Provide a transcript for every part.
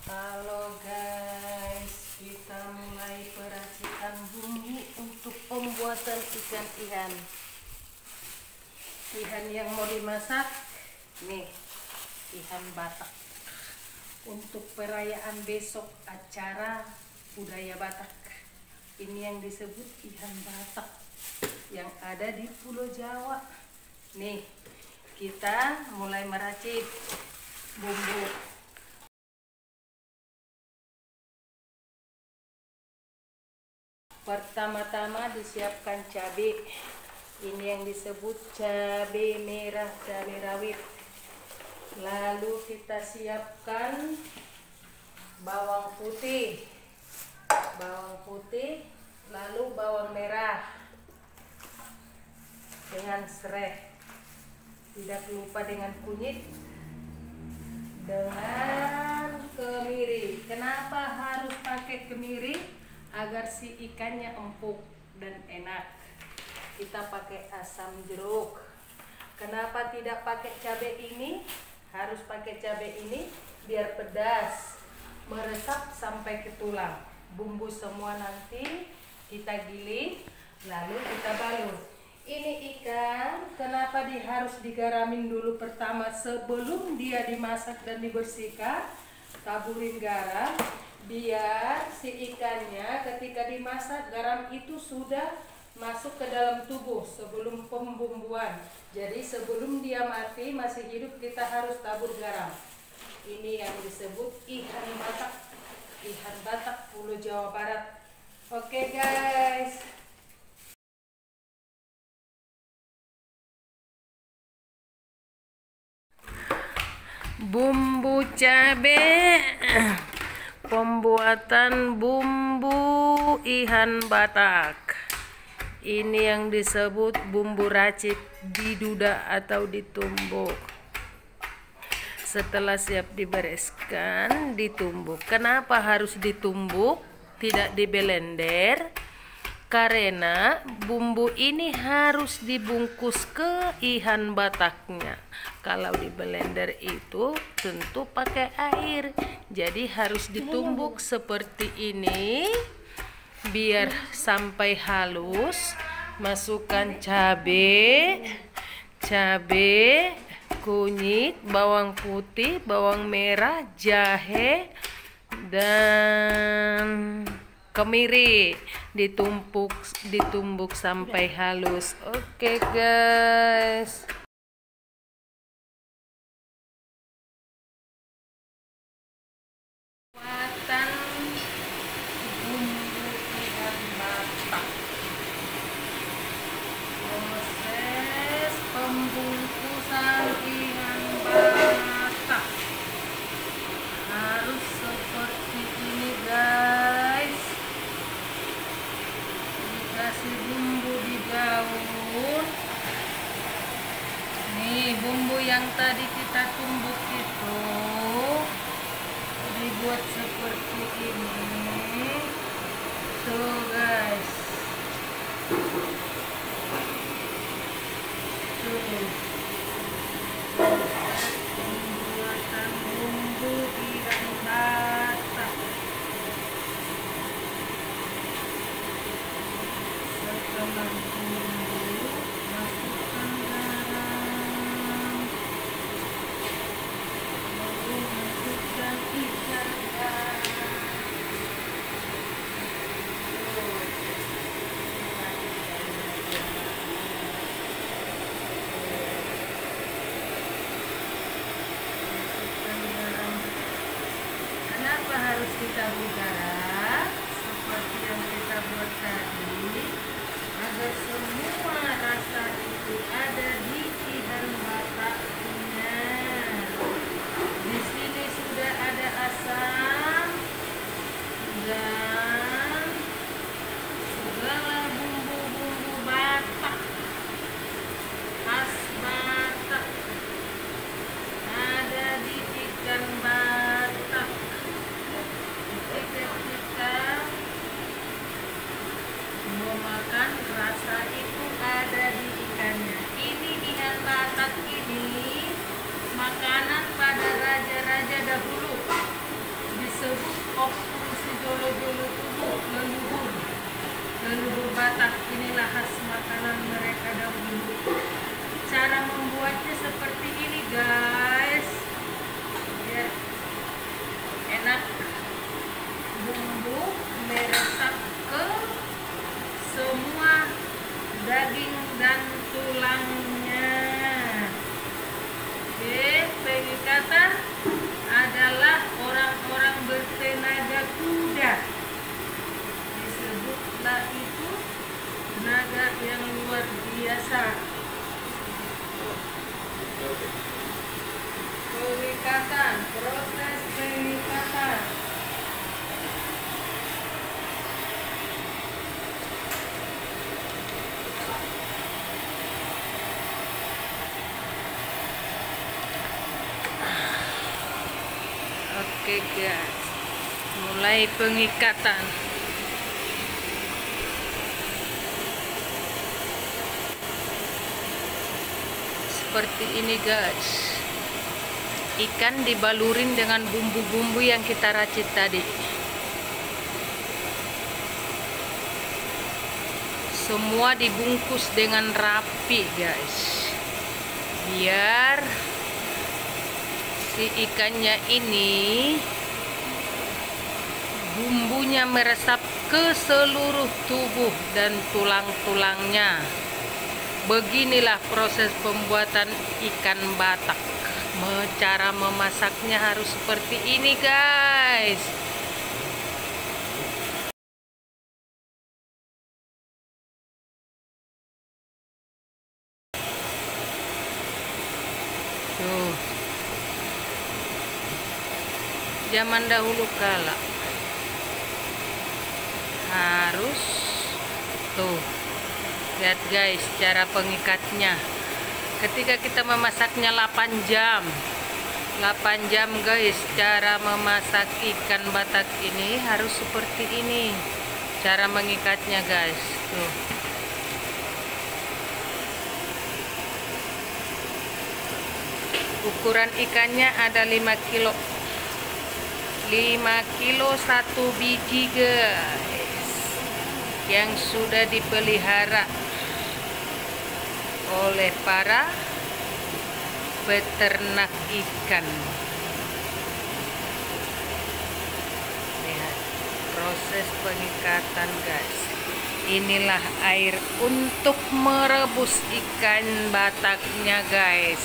Halo guys, kita mulai peracikan bumbu untuk pembuatan ikan ihan. Ihan yang mau dimasak, nih, ihan Batak. Untuk perayaan besok acara budaya Batak. Ini yang disebut ihan Batak yang ada di Pulau Jawa. Nih, kita mulai meracik bumbu. Pertama-tama disiapkan cabai. Ini yang disebut cabai merah, cabai rawit. Lalu kita siapkan bawang putih, lalu bawang merah dengan serai. Tidak lupa dengan kunyit, dengan kemiri. Kenapa harus pakai kemiri? Agar si ikannya empuk dan enak. Kita pakai asam jeruk. Kenapa tidak pakai cabai ini? Harus pakai cabai ini biar pedas, meresap sampai ke tulang. Bumbu semua nanti kita giling, lalu kita balut. Ini ikan, kenapa harus digaramin dulu pertama sebelum dia dimasak dan dibersihkan? Taburin garam biar si ikannya ketika dimasak garam itu sudah masuk ke dalam tubuh sebelum pembumbuan. Jadi sebelum dia mati masih hidup kita harus tabur garam. Ini yang disebut ihan Batak. Ihan Batak Pulau Jawa Barat. Oke guys. Bumbu cabai. Pembuatan bumbu ihan Batak. Ini yang disebut bumbu racik diduda atau ditumbuk. Setelah siap dibereskan, ditumbuk. Kenapa harus ditumbuk? Tidak diblender? Karena bumbu ini harus dibungkus ke ihan Bataknya. Kalau di blender itu tentu pakai air. Jadi harus ditumbuk seperti ini biar sampai halus. Masukkan cabai, kunyit, bawang putih, bawang merah, jahe, dan kemiri. Ditumbuk sampai halus. Oke guys. Buatan bumbu ihan Batak. Proses pembungkusan ihan Batak harus seperti ini guys. Dikasih bumbu di daun. Nih bumbu yang tadi kita tumbuk itu dibuat seperti ini. Tuh guys. Tuh. Pembuatan bumbu ihan Batak. Setelah bumbu, masukkan garam. Lalu masukkan ikan. Kenapa harus kita garam? Seperti yang kita buat tadi, agar semua rasa itu ada di ihan Bataknya. Di sini sudah ada asam dan segala bumbu-bumbu Batak, khas Batak, ada di ikan Batak. Ketika kita mau makan, rasa leluhur Batak. Inilah khas makanan mereka dahulu. Cara membuatnya seperti ini guys ya, enak. Bumbu meresap ke semua daging dan tulangnya. Oke, pengikatan adalah orang-orang bertenaga kuda. Disebutlah itu tenaga yang luar biasa. Pengikatan, proses pengikatan. Oke guys, mulai pengikatan. Seperti ini guys, ikan dibalurin dengan bumbu-bumbu yang kita racik tadi. Semua dibungkus dengan rapi guys, biar si ikannya ini bumbunya meresap ke seluruh tubuh dan tulang-tulangnya. Beginilah proses pembuatan ikan Batak. Cara memasaknya harus seperti ini guys. Tuh. Zaman dahulu kala harus tuh, lihat guys cara pengikatnya. Ketika kita memasaknya 8 jam guys, cara memasak ikan Batak ini harus seperti ini cara mengikatnya guys. Tuh, ukuran ikannya ada 5 kilo 1 biji guys, yang sudah dipelihara oleh para peternak ikan. Lihat proses pengikatan guys. Inilah air untuk merebus ikan Bataknya guys.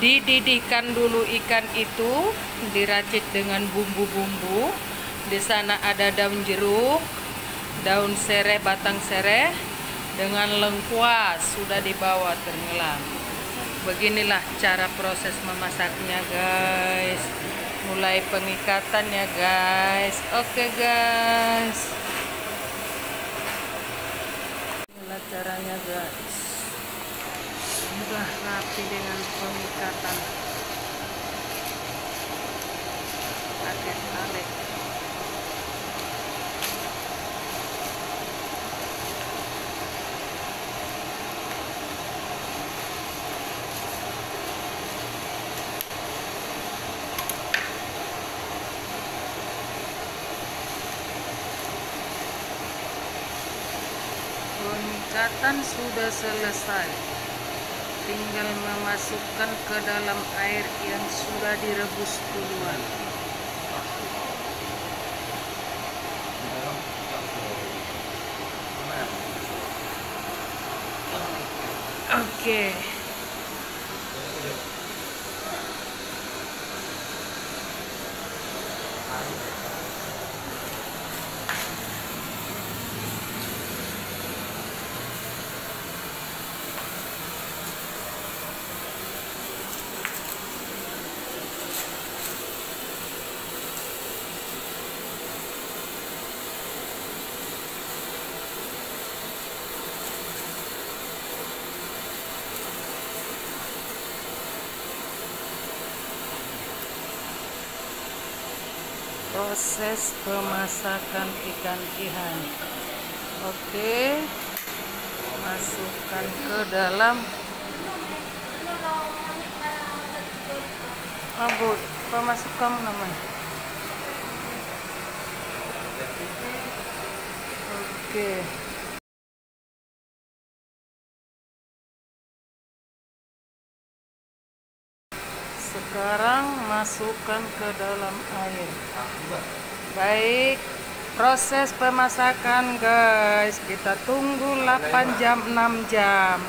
Dididihkan dulu ikan itu, diracik dengan bumbu-bumbu. Di sana ada daun jeruk, daun serai, batang serai dengan lengkuas sudah dibawa tenggelam. Beginilah cara proses memasaknya guys. Mulai pengikatannya guys. Oke guys, inilah caranya guys. Sudah rapi dengan pengikatan pakai tali. Pengikatan sudah selesai. Tinggal memasukkan ke dalam air yang sudah direbus duluan. Oke. Proses pemasakan ikan ihan. Oke, masukkan ke dalam abu. Pemasuk kamu namanya. Oke. Sekarang masukkan ke dalam air. Baik, proses pemasakan guys, kita tunggu 8 jam 6 jam.